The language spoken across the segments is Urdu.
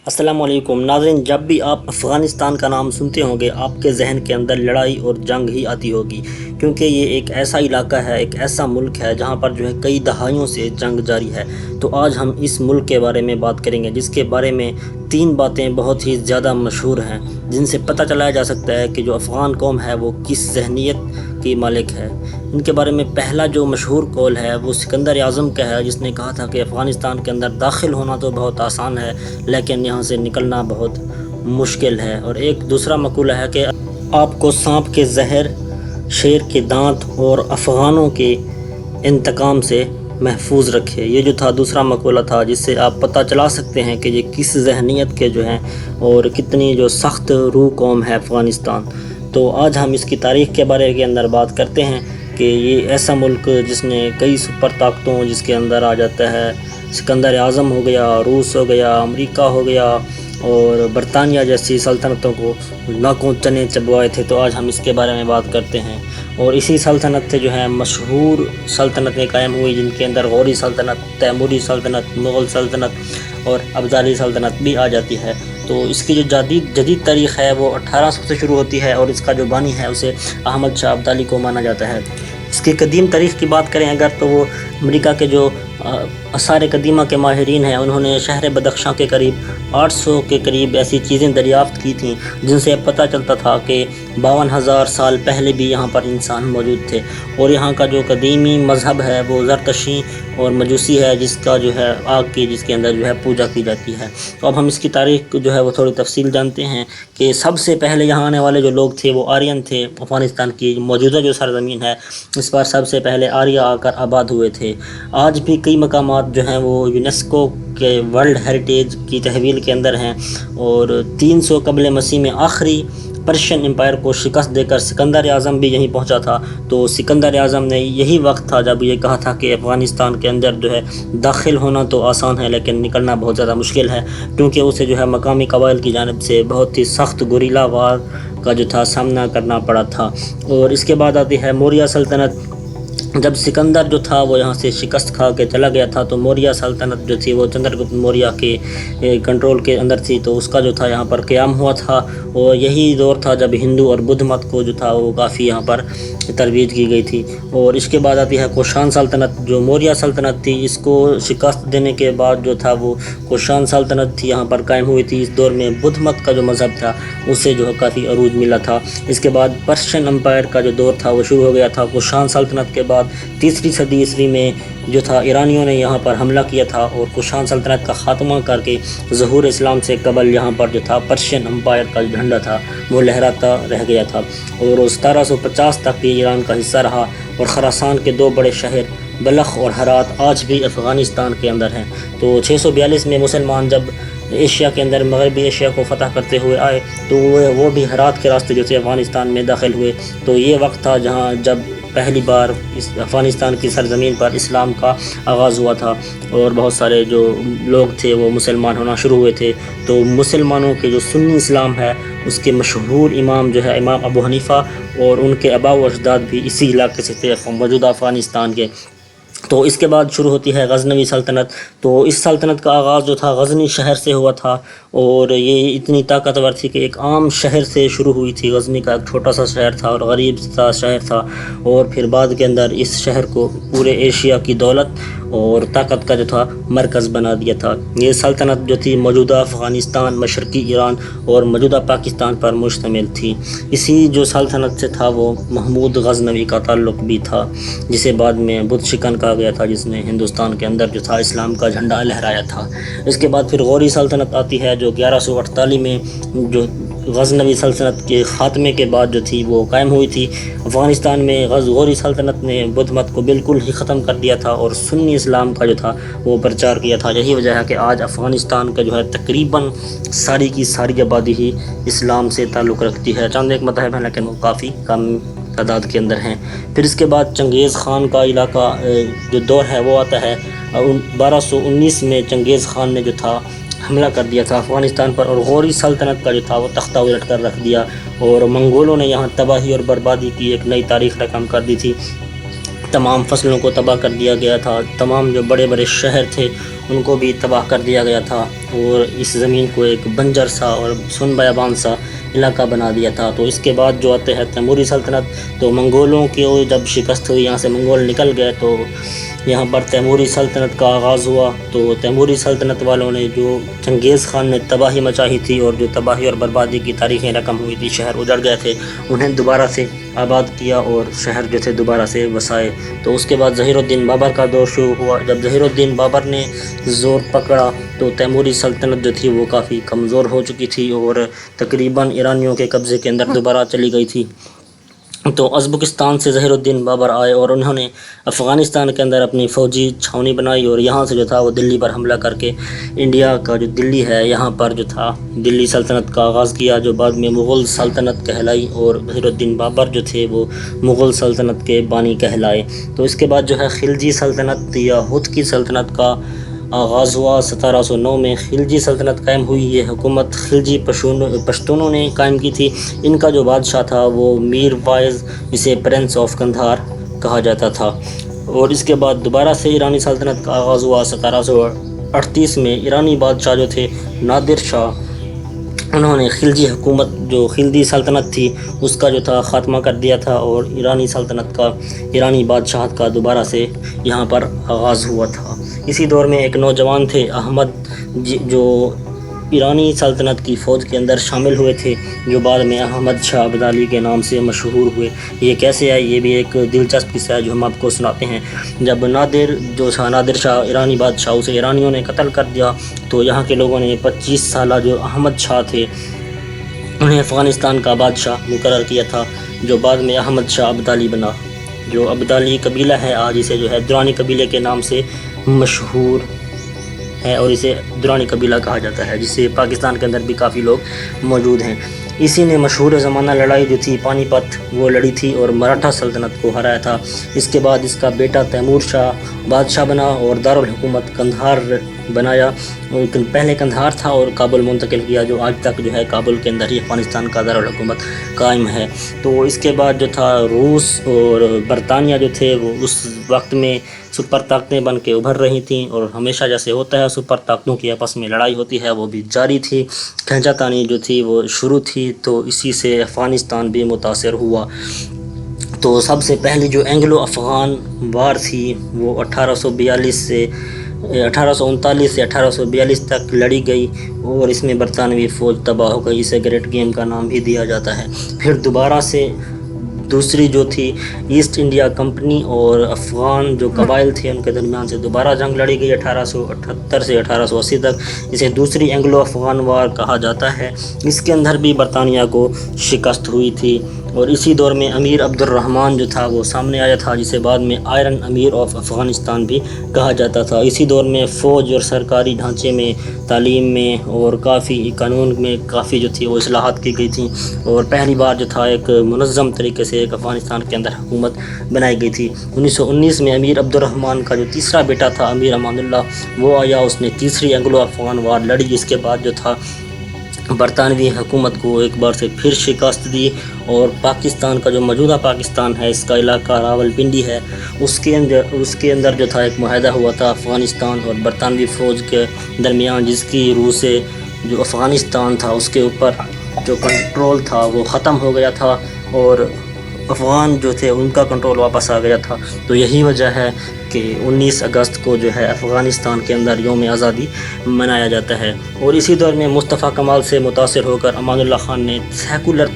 السلام علیکم ناظرین، جب بھی آپ افغانستان کا نام سنتے ہوں گے آپ کے ذہن کے اندر لڑائی اور جنگ ہی آتی ہوگی، کیونکہ یہ ایک ایسا علاقہ ہے، ایک ایسا ملک ہے جہاں پر کئی دہائیوں سے جنگ جاری ہے۔ تو آج ہم اس ملک کے بارے میں بات کریں گے، جس کے بارے میں 3 باتیں بہت ہی زیادہ مشہور ہیں، جن سے پتہ چلایا جا سکتا ہے کہ جو افغان قوم ہے وہ کس ذہنیت کی مالک ہے۔ ان کے بارے میں پہلا جو مشہور قول ہے وہ سکندر اعظم کا ہے، جس نے کہا تھا کہ افغانستان کے اندر داخل ہونا تو بہت آسان ہے لیکن یہاں سے نکلنا بہت مشکل ہے۔ اور ایک دوسرا مقولہ ہے کہ آپ کو سانپ کے زہر، شیر کے دانت اور افغانوں کے انتقام سے محفوظ رکھے۔ یہ جو تھا دوسرا مقولہ تھا، جس سے آپ پتہ چلا سکتے ہیں کہ یہ کس ذہنیت کے ہیں اور کتنی سخت روح قوم ہے افغانستان۔ تو آج ہم اس کی تاریخ کے بارے کے اندر بات کرتے ہیں کہ یہ ایسا ملک جس نے کئی سپر طاقتوں جس کے اندر آ جاتا ہے، سکندر اعظم ہو گیا، روس ہو گیا، امریکہ ہو گیا اور برطانیہ جیسی سلطنتوں کو لاکھوں چنے چبوائے تھے۔ تو آج ہم اس کے بارے میں بات کرتے ہیں، اور اسی سلطنت سے مشہور سلطنتیں قائم ہوئی، جن کے اندر غوری سلطنت، تیموری سلطنت، مغل سلطنت اور ابدالی سلطنت بھی آ جاتی ہے۔ تو اس کی جو جدید تاریخ ہے وہ 1800 سے شروع ہوتی ہے، اور اس کا جو بانی ہے اسے احمد شاہ ابدالی کو مانا جاتا ہے۔ اس کی قدیم تاریخ کی بات کریں اگر، تو وہ امریکہ کے آثار قدیمہ کے ماہرین ہیں، انہوں نے شہر بدخشاں کے قریب 800 کے قریب ایسی چیزیں دریافت کی تھیں جن سے پتہ چلتا تھا کہ 52,000 سال پہلے بھی یہاں پر انسان موجود تھے۔ اور یہاں کا جو قدیمی مذہب ہے وہ زرتشتی اور مجوسی ہے، جس کا آگ کی جس کے اندر پوجا کی جاتی ہے۔ تو اب ہم اس کی تاریخ وہ تھوڑی تفصیل جانتے ہیں کہ سب سے پہلے یہاں آنے والے جو لوگ تھے وہ آرین تھے۔ افغانستان کی موجودہ جو سرزمین ہے اس پر سب سے پہلے آریہ آ کر آباد ہوئے تھے۔ آج بھی کئی مقامات وہ یونیسکو کے ورلڈ ہیریٹیج کی تحویل کے اندر ہیں، اور 300 قبل مسیح میں آخری پرشین امپائر کو شکست دے کر سکندر اعظم بھی یہیں پہنچا تھا۔ تو سکندر اعظم نے یہی وقت تھا جب یہ کہا تھا کہ افغانستان کے اندر داخل ہونا تو آسان ہے لیکن نکلنا بہت زیادہ مشکل ہے، کیونکہ اسے مقامی قبائل کی جانب سے بہت ہی سخت گوریلا وار کا سامنا کرنا پڑا تھا۔ اور اس کے بعد آتی ہے موریہ سلطنت۔ جب سکندر تھا وہ یہاں سے شکست کھا کے چلا گیا تھا، تو موریہ سلطنت تھی وہ چندرگپت موریہ کے کنٹرول کے اندر تھی، تو اس کا یہاں پر قیام ہوا تھا۔ اور یہی دور تھا جب ہندو اور بدھ مت کو وہ کافی یہاں پر ترویج کی گئی تھی۔ اور اس کے بعد آتی ہے کوشان سلطنت، جو موریہ سلطنت تھی، اس کو شکست دینے کے بعد وہ کوشان سلطنت تھی یہاں پر قائم ہوئی تھی۔ اس دور میں بدھ مت کا مذہب تھا اسے کافی عروج ملا تھا۔ اس کے بعد پرشین امپائر کا دور تھا وہ شروع ہو گیا تھا۔ کوشان سلطنت کے بعد 3ری صدی عیسوی میں ایرانیوں نے یہاں پر حملہ کیا تھا، اور کوشان سلطنت کا خاتمہ کر کے ظہور اسلام سے قبل یہاں پر پرشین امپائر کا جھنڈا تھا وہ لہراتا رہ گیا تھا، اور 1750 تک یہ ایران کا حصہ رہا۔ اور خراسان کے 2 بڑے شہر بلخ اور ہرات آج بھی افغانستان کے اندر ہیں۔ تو 642 میں مسلمان جب ایشیا کے اندر مغربی ایشیا کو فتح کرتے ہوئے آئے تو وہ بھی ہرات کے راستے افغانستان میں داخل ہوئے۔ تو یہ وقت تھا جب پہلی بار اس افغانستان کی سرزمین پر اسلام کا آغاز ہوا تھا، اور بہت سارے لوگ تھے وہ مسلمان ہونا شروع ہوئے تھے۔ تو مسلمانوں کے سنی اسلام ہے اس کے مشہور امام امام ابو حنیفہ، اور ان کے آباء و اجداد بھی اسی علاقے سے تھے موجودہ افغانستان کے۔ تو اس کے بعد شروع ہوتی ہے غزنوی سلطنت۔ تو اس سلطنت کا آغاز تھا غزنی شہر سے ہوا تھا، اور یہ اتنی طاقتور تھی کہ ایک عام شہر سے شروع ہوئی تھی۔ غزنی کا ایک چھوٹا سا شہر تھا اور غریب سا شہر تھا، اور پھر بعد کے اندر اس شہر کو پورے ایشیا کی دولت اور طاقت کا مرکز بنا دیا تھا۔ یہ سلطنت تھی موجودہ افغانستان، مشرقی ایران اور موجودہ پاکستان پر مشتمل تھی۔ اسی سلطنت سے تھا وہ محمود غزنوی کا تعلق بھی تھا، جسے بعد میں بدھ شکن کہا گیا تھا، جس نے ہندوستان کے اندر اسلام کا جھنڈا لہرایا تھا۔ اس کے بعد پھر غوری سلطنت آتی ہے، جو 1148 میں غزنوی سلطنت کے خاتمے کے بعد تھی وہ قائم ہوئی تھی۔ افغانستان میں غوری سلطنت نے بدھ مت کو بالکل ہی ختم کر دیا تھا اور سنی اسلام کا وہ پرچار کیا تھا۔ یہی وجہ ہے کہ آج افغانستان کا تقریباً ساری کی ساری آبادی ہی اسلام سے تعلق رکھتی ہے۔ چند ایک مذاہب ہیں لیکن وہ کافی کم تعداد کے اندر ہیں۔ پھر اس کے بعد چنگیز خان کا علاقہ دور ہے وہ آتا ہے۔ 1219 میں چنگیز خان نے حملہ کر دیا تھا افغانستان پر، اور غوری سلطنت کا وہ تختہ الٹ کر رکھ دیا، اور منگولوں نے یہاں تباہی اور بربادی کی ایک نئی تاریخ رقم کر دی تھی۔ تمام فصلوں کو تباہ کر دیا گیا تھا، تمام بڑے بڑے شہر تھے ان کو بھی تباہ کر دیا گیا تھا، اور اس زمین کو ایک بنجر سا اور سن بیابان سا علاقہ بنا دیا تھا۔ تو اس کے بعد جو آتے ہیں تیموری سلطنت، تو منگولوں کی جب شکست ہوئی، یہاں سے منگول نکل گئے، تو یہاں پر تیموری سلطنت کا آغاز ہوا۔ تو تیموری سلطنت والوں نے جو چنگیز خان نے تباہی مچائی تھی اور جو تباہی اور بربادی کی تاریخیں رقم ہوئی تھی، شہر اجڑ گئے تھے، انہیں دوبارہ سے آباد کیا اور شہر جو تھے دوبارہ سے وسائے۔ تو اس کے بعد ظہیر الدین بابر کا دور شروع ہوا۔ جب ظہیر الدین بابر نے زور پکڑا تو تیموری سلطنت جو تھی وہ کافی کمزور ہو چکی تھی اور تقریباً ایرانیوں کے قبضے کے اندر دوبارہ چلی گئی تھی۔ تو ازبکستان سے ظہیر الدین بابر آئے اور انہوں نے افغانستان کے اندر اپنی فوجی چھاؤنی بنائی اور یہاں سے جو تھا وہ دلی پر حملہ کر کے انڈیا کا جو دلی ہے یہاں پر جو تھا دلی سلطنت کا آغاز کیا، جو بعد میں مغل سلطنت کہلائی، اور ظہیر الدین بابر جو تھے وہ مغل سلطنت کے بانی کہلائے۔ تو اس کے بعد جو ہے خلجی سلطنت یا ہتکی سلطنت کا آغاز ہوا۔ 1709 میں خلجی سلطنت قائم ہوئی۔ یہ حکومت خلجی پشتونوں نے قائم کی تھی۔ ان کا جو بادشاہ تھا وہ میر وائز، اسے پرنس آف قندھار کہا جاتا تھا۔ اور اس کے بعد دوبارہ سے ایرانی سلطنت کا آغاز ہوا۔ 1738 میں ایرانی بادشاہ جو تھے نادر شاہ، انہوں نے خلجی حکومت جو خلجی سلطنت تھی اس کا جو تھا خاتمہ کر دیا تھا اور ایرانی سلطنت کا، ایرانی بادشاہت کا دوبارہ سے یہاں پر آغاز ہوا تھا۔ اسی دور میں ایک نوجوان تھے احمد، جو ایرانی سلطنت کی فوج کے اندر شامل ہوئے تھے، جو بعد میں احمد شاہ ابدالی کے نام سے مشہور ہوئے۔ یہ کیسے آئے، یہ بھی ایک دلچسپ قصہ ہے جو ہم آپ کو سناتے ہیں۔ جب نادر شاہ ایرانی بادشاہ، اسے ایرانیوں نے قتل کر دیا، تو یہاں کے لوگوں نے 25 سالہ جو احمد شاہ تھے انہیں افغانستان کا بادشاہ مقرر کیا تھا، جو بعد میں احمد شاہ ابدالی بنا، جو ابدالی قبیلہ ہے آج اسے جو ہے درانی قبیلے کے نام سے مشہور ہے اور اسے درانی قبیلہ کہا جاتا ہے، جسے پاکستان کے اندر بھی کافی لوگ موجود ہیں۔ اسی نے مشہور زمانہ لڑائی جو تھی پانی پت وہ لڑی تھی اور مراٹھا سلطنت کو ہرایا تھا۔ اس کے بعد اس کا بیٹا تیمور شاہ بادشاہ بنا اور دارالحکومت قندھار بنایا۔ پہلے قندھار تھا اور کابل منتقل کیا، جو آج تک جو ہے کابل کے اندر ہی افغانستان کا دارالحکومت قائم ہے۔ تو اس کے بعد جو تھا روس اور برطانیہ جو تھے وہ اس وقت میں سپر طاقتیں بن کے ابھر رہی تھیں، اور ہمیشہ جیسے ہوتا ہے سپر طاقتوں کی آپس میں لڑائی ہوتی ہے وہ بھی جاری تھی، کھینچا تانی جو تھی وہ شروع تھی۔ تو اسی سے افغانستان بھی متاثر ہوا۔ تو سب سے پہلی جو اینگلو افغان وار تھی وہ 1839 سے 1842 تک لڑی گئی اور اس میں برطانوی فوج تباہ ہو گئی۔ اسے گریٹ گیم کا نام بھی دیا جاتا ہے۔ پھر دوبارہ سے دوسری جو تھی ایسٹ انڈیا کمپنی اور افغان جو قبائل تھے ان کے درمیان سے دوبارہ جنگ لڑی گئی 1878 سے 1880 تک۔ اسے دوسری اینگلو افغان وار کہا جاتا ہے۔ اس کے اندر بھی برطانیہ کو شکست ہوئی تھی، اور اسی دور میں امیر عبد الرحمن جو تھا وہ سامنے آیا تھا، جسے بعد میں آئرن امیر آف افغانستان بھی کہا جاتا تھا۔ اسی دور میں فوج اور سرکاری ڈھانچے میں، تعلیم میں اور کافی قانون میں کافی جو تھی وہ اصلاحات کی گئی تھیں، اور پہلی بار جو تھا ایک منظم طریقے سے ایک افغانستان کے اندر حکومت بنائی گئی تھی۔ 1919 میں امیر عبد الرحمن کا جو تیسرا بیٹا تھا امیر امان اللہ وہ آیا، اس نے تیسری اینگلو افغان وار لڑی، جس کے بعد جو تھا برطانوی حکومت کو ایک بار سے پھر شکست دی، اور پاکستان کا جو موجودہ پاکستان ہے اس کا علاقہ راول پنڈی ہے، اس کے اندر جو تھا ایک معاہدہ ہوا تھا افغانستان اور برطانوی فوج کے درمیان، جس کی روح سے جو افغانستان تھا اس کے اوپر جو کنٹرول تھا وہ ختم ہو گیا تھا اور افغان جو تھے ان کا کنٹرول واپس آ گیا تھا۔ تو یہی وجہ ہے کہ 19 اگست کو جو ہے افغانستان کے اندر یوم آزادی منایا جاتا ہے۔ اور اسی دور میں مصطفیٰ کمال سے متاثر ہو کر امان اللہ خان نے سیکولر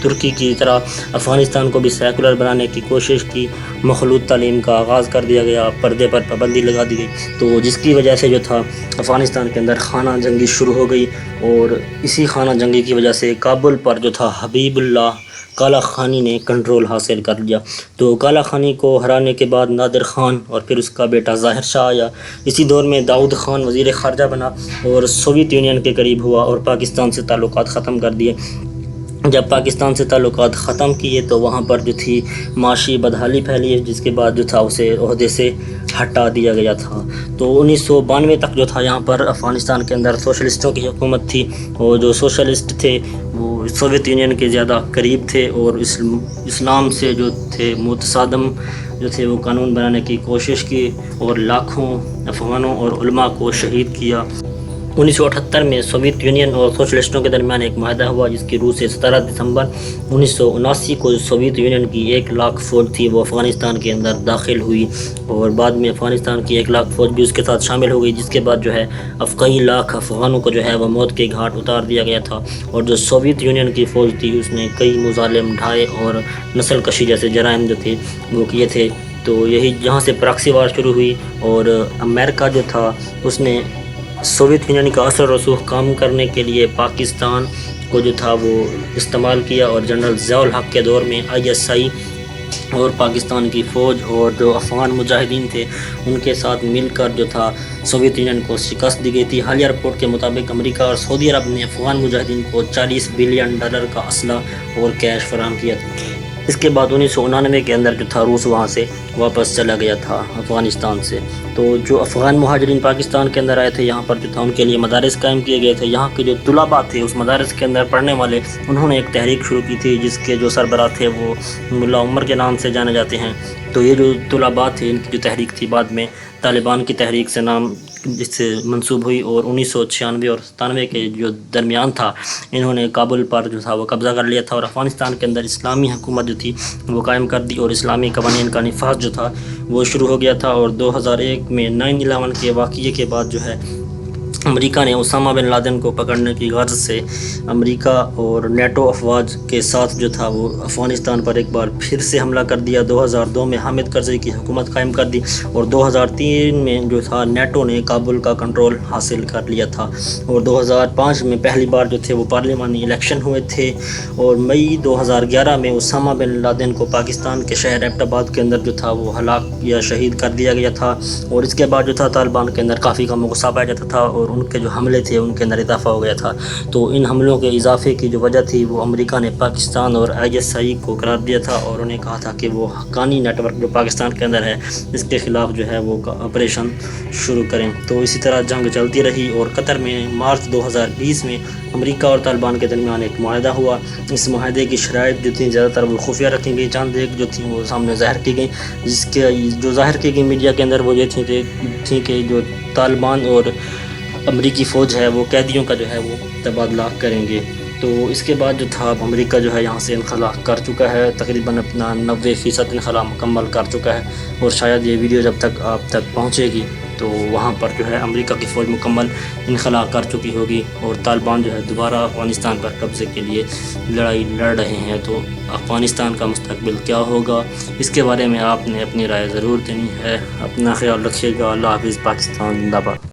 ترکی کی طرح افغانستان کو بھی سیکولر بنانے کی کوشش کی۔ مخلوط تعلیم کا آغاز کر دیا گیا، پردے پر پابندی لگا دی گئی، تو جس کی وجہ سے جو تھا افغانستان کے اندر خانہ جنگی شروع ہو گئی، اور اسی خانہ جنگی کی وجہ سے کابل پر جو تھا حبیب اللہ کالا خانی نے کنٹرول حاصل کر لیا۔ تو کالا خانی کو ہرانے کے بعد نادر خان اور پھر اس کا بیٹا ظاہر شاہ آیا۔ اسی دور میں داؤد خان وزیر خارجہ بنا اور سوویت یونین کے قریب ہوا اور پاکستان سے تعلقات ختم کر دیے۔ جب پاکستان سے تعلقات ختم کیے تو وہاں پر جو تھی معاشی بدحالی پھیلی، جس کے بعد جو تھا اسے عہدے سے ہٹا دیا گیا تھا۔ تو 1992 تک جو تھا یہاں پر افغانستان کے اندر سوشلسٹوں کی حکومت تھی، اور جو سوشلسٹ تھے وہ سوویت یونین کے زیادہ قریب تھے اور اسلام سے جو تھے متصادم جو تھے وہ قانون بنانے کی کوشش کی اور لاکھوں افغانوں اور علماء کو شہید کیا۔ 1978 میں سوویت یونین اور سوشلسٹوں کے درمیان ایک معاہدہ ہوا جس کی روح سے 17 دسمبر 1979 کو سوویت یونین کی 1 لاکھ فوج تھی وہ افغانستان کے اندر داخل ہوئی، اور بعد میں افغانستان کی 1 لاکھ فوج بھی اس کے ساتھ شامل ہو گئی، جس کے بعد جو ہے کئی لاکھ افغانوں کو جو ہے وہ موت کے گھاٹ اتار دیا گیا تھا۔ اور جو سوویت یونین کی فوج تھی اس نے کئی مظالم ڈھائے اور نسل کشی جیسے جرائم جو تھے وہ کیے تھے۔ تو یہی جہاں سے پراکسی وار شروع ہوئی، اور امریکہ جو تھا اس نے سوویت یونین کا اثر و رسوخ کام کرنے کے لیے پاکستان کو جو تھا وہ استعمال کیا، اور جنرل ضیاء الحق کے دور میں ISI اور پاکستان کی فوج اور جو افغان مجاہدین تھے ان کے ساتھ مل کر جو تھا سوویت یونین کو شکست دی گئی تھی۔ حالیہ رپورٹ کے مطابق امریکہ اور سعودی عرب نے افغان مجاہدین کو $40 بلین کا اسلحہ اور کیش فراہم کیا تھا۔ اس کے بعد 1999 کے اندر جو تھا روس وہاں سے واپس چلا گیا تھا افغانستان سے۔ تو جو افغان مہاجرین پاکستان کے اندر آئے تھے یہاں پر جو تھا ان کے لیے مدارس قائم کیے گئے تھے۔ یہاں کے جو طلباء تھے اس مدارس کے اندر پڑھنے والے انہوں نے ایک تحریک شروع کی تھی جس کے جو سربراہ تھے وہ ملا عمر کے نام سے جانے جاتے ہیں۔ تو یہ جو طلباء تھے ان کی جو تحریک تھی بعد میں طالبان کی تحریک سے نام جس سے منسوب ہوئی، اور 1996 اور 97 کے جو درمیان تھا انہوں نے کابل پر جو تھا وہ قبضہ کر لیا تھا، اور افغانستان کے اندر اسلامی حکومت جو تھی وہ قائم کر دی، اور اسلامی قوانین کا نفاذ جو تھا وہ شروع ہو گیا تھا۔ اور 2001 میں 9/11 کے واقعے کے بعد جو ہے امریکہ نے اسامہ بن لادن کو پکڑنے کی غرض سے امریکہ اور نیٹو افواج کے ساتھ جو تھا وہ افغانستان پر ایک بار پھر سے حملہ کر دیا۔ 2002 میں حامد کرزئی کی حکومت قائم کر دی، اور 2003 میں جو تھا نیٹو نے کابل کا کنٹرول حاصل کر لیا تھا، اور 2005 میں پہلی بار جو تھے وہ پارلیمانی الیکشن ہوئے تھے، اور مئی 2011 میں اسامہ بن لادن کو پاکستان کے شہر ایبٹ آباد کے اندر جو تھا وہ ہلاک یا شہید کر دیا گیا تھا۔ اور اس کے بعد جو تھا طالبان کے اندر کافی کم غصہ پایا جاتا تھا، اور ان کے جو حملے تھے ان کے اندر اضافہ ہو گیا تھا۔ تو ان حملوں کے اضافے کی جو وجہ تھی وہ امریکہ نے پاکستان اور ISI کو قرار دیا تھا، اور انہیں کہا تھا کہ وہ حقانی نیٹ ورک جو پاکستان کے اندر ہے اس کے خلاف جو ہے وہ آپریشن شروع کریں۔ تو اسی طرح جنگ چلتی رہی، اور قطر میں مارچ 2020 میں امریکہ اور طالبان کے درمیان ایک معاہدہ ہوا۔ اس معاہدے کی شرائط جو تھیں زیادہ تر وہ خفیہ رکھی گئی، چند ایک جو تھیں وہ سامنے ظاہر کی گئیں، جس کے جو ظاہر کی گئی میڈیا کے اندر وہ یہ تھیں کہ جو طالبان اور امریکی فوج ہے وہ قیدیوں کا جو ہے وہ تبادلہ کریں گے۔ تو اس کے بعد جو تھا امریکہ جو ہے یہاں سے انخلا کر چکا ہے، تقریباً اپنا 90% انخلا مکمل کر چکا ہے، اور شاید یہ ویڈیو جب تک آپ تک پہنچے گی تو وہاں پر جو ہے امریکہ کی فوج مکمل انخلا کر چکی ہوگی، اور طالبان جو ہے دوبارہ افغانستان پر قبضے کے لیے لڑائی لڑ رہے ہیں۔ تو افغانستان کا مستقبل کیا ہوگا اس کے بارے میں آپ نے اپنی رائے ضرور دینی ہے۔ اپنا خیال رکھیے گا۔ اللہ حافظ۔ پاکستان زندہ باد۔